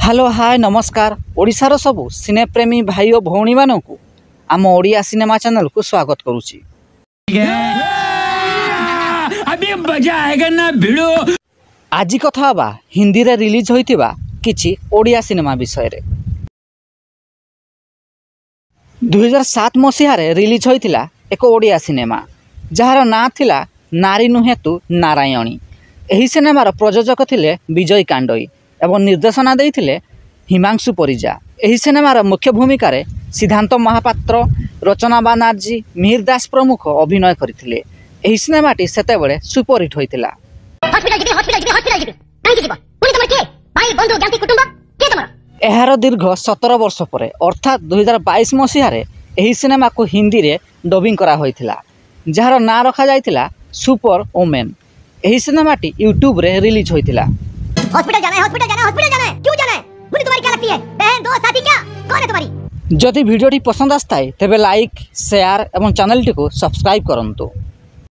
Hello hi नमस्कार ओडिशार सबु सिनेप्रेमी भाई और भौणी मानू आम ओडिया सिनेमा चैनल को स्वागत करुच्ची। अभी मजा आएगा ना भिड़ो। आज कथा हवा हिंदी रे रिलीज होइतिबा किछि ओडिया सिनेमा विषय रे। 2007 मसीह रे रिलीज होइतिला एक ओडिया सिनेमा जहार ना थिला नारी नुहे तु नारायणी। एही सिनेमार प्रयोजक थिले विजय कांडई एवं निर्देशना देइथिले हिमांशु परिजा। एही सिनेमार मुख्य भूमिका रे सिद्धांत महापात्र, रचना बानार्जी, मिहिर दास प्रमुख अभिनय करथिले। एही सिनेमाटी सेतेबेले सुपरहिट होइतिला। एहार दीर्घ 17 वर्ष पर अर्थात 2022 मसीह रे एही सिनेमा को हिंदी रे डबिंग करा होइतिला जहार ना रखा जाइतिला सुपर ओमेन। एही सिनेमाटी यूट्यूब रे रिलीज होइतिला। हॉस्पिटल जाना है क्यों जाना है? मुझे तुम्हारी क्या लगती है? बहन दोस्त साथी क्या कौन है तुम्हारी? जदि वीडियोटी पसंद आस्ताए तेबे लाइक शेयर एवं चैनल टी को सब्सक्राइब करंतु।